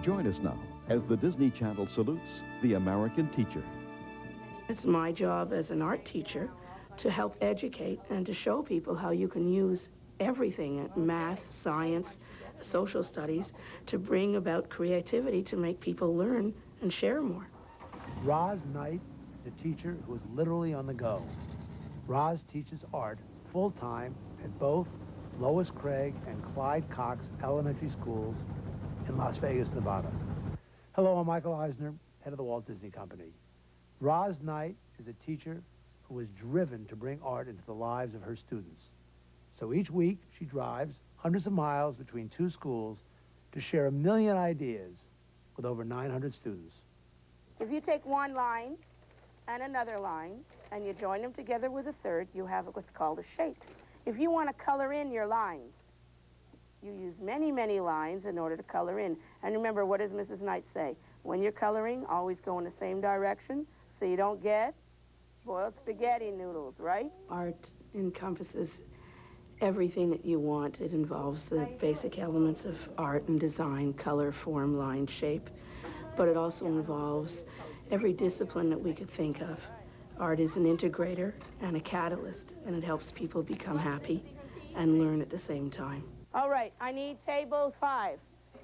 Join us now as the Disney Channel salutes the American teacher. It's my job as an art teacher to help educate and to show people how you can use everything, math, science, social studies, to bring about creativity to make people learn and share more. Roz Knight is a teacher who is literally on the go. Roz teaches art full-time at both Lois Craig and Clyde Cox Elementary Schools in Las Vegas, Nevada. Hello, I'm Michael Eisner, head of the Walt Disney Company. Roz Knight is a teacher who is driven to bring art into the lives of her students. So each week, she drives hundreds of miles between two schools to share 1 million ideas with over 900 students. If you take one line and another line, and you join them together with a third, you have what's called a shape. If you want to color in your lines, you use many, many lines in order to color in. And remember, what does Mrs. Knight say? When you're coloring, always go in the same direction so you don't get boiled spaghetti noodles, right? Art encompasses everything that you want. It involves the basic elements of art and design, color, form, line, shape. But it also involves every discipline that we could think of. Art is an integrator and a catalyst, and it helps people become happy and learn at the same time. All right, I need table 5.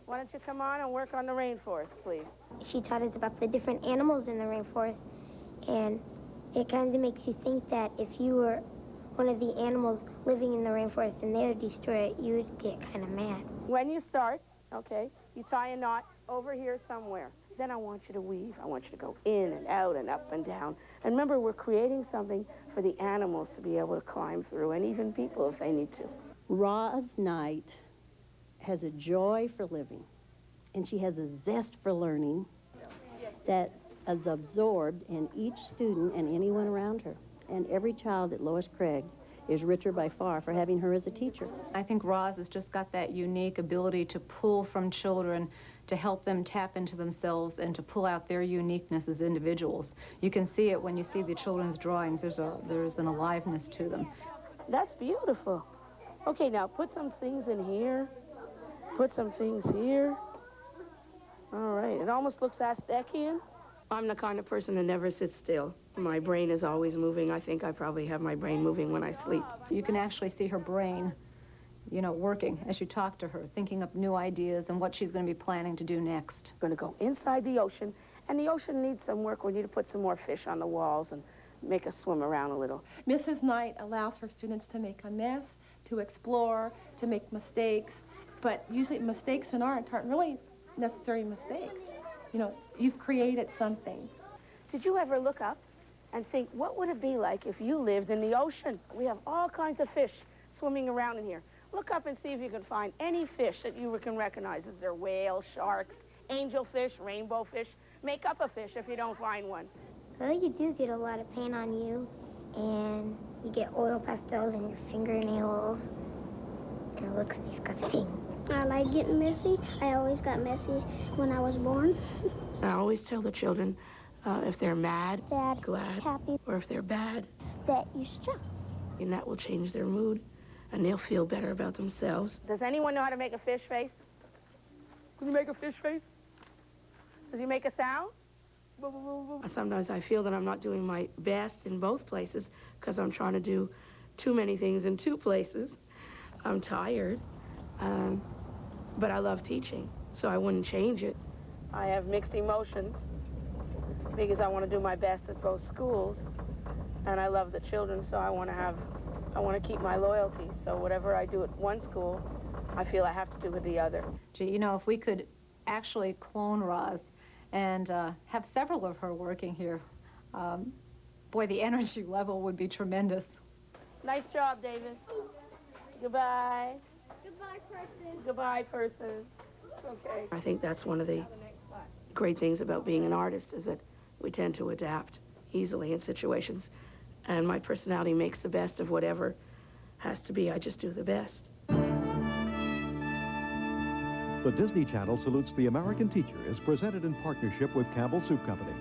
Why don't you come on and work on the rainforest, please? She taught us about the different animals in the rainforest, and it kind of makes you think that if you were one of the animals living in the rainforest and they would destroy it, you would get kind of mad. When you start, okay, you tie a knot over here somewhere. Then I want you to weave. I want you to go in and out and up and down. And remember, we're creating something for the animals to be able to climb through, and even people if they need to. Roz Knight has a joy for living, and she has a zest for learning that is absorbed in each student and anyone around her. And every child at Lois Craig is richer by far for having her as a teacher. I think Roz has just got that unique ability to pull from children, to help them tap into themselves and to pull out their uniqueness as individuals. You can see it when you see the children's drawings. There's an aliveness to them. That's beautiful. Okay, now put some things in here. Put some things here. All right, it almost looks Aztecian. I'm the kind of person that never sits still. My brain is always moving. I think I probably have my brain moving when I sleep. You can actually see her brain, you know, working as you talk to her, thinking up new ideas and what she's going to be planning to do next. We're going to go inside the ocean, and the ocean needs some work. We need to put some more fish on the walls and make us swim around a little. Mrs. Knight allows her students to make a mess, to explore, to make mistakes, but usually mistakes in art aren't really necessary mistakes. You know, you've created something. Did you ever look up and think, what would it be like if you lived in the ocean? We have all kinds of fish swimming around in here. Look up and see if you can find any fish that you can recognize. Is there whales, sharks, angelfish, rainbow fish? Make up a fish if you don't find one. Well, you do get a lot of paint on you, and you get oil pastels in your fingernails, and it looks disgusting. I like getting messy. I always got messy when I was born. I always tell the children, if they're mad, Sad, glad, happy, or if they're bad, that you should jump. and that will change their mood, and they'll feel better about themselves. Does anyone know how to make a fish face? Can you make a fish face? Does he make a sound? Sometimes I feel that I'm not doing my best in both places because I'm trying to do too many things in 2 places. I'm tired, but I love teaching, so I wouldn't change it. I have mixed emotions because I want to do my best at both schools, and I love the children, so I want to keep my loyalty. So whatever I do at one school, I feel I have to do at the other. Gee, you know, if we could actually clone Roz and have several of her working here, boy, the energy level would be tremendous. Nice job, David. Goodbye. Goodbye, person. Goodbye, person. Okay. I think that's one of the great things about being an artist is that we tend to adapt easily in situations. And my personality makes the best of whatever has to be. I just do the best. The Disney Channel salutes the American teacher is presented in partnership with Campbell Soup Company.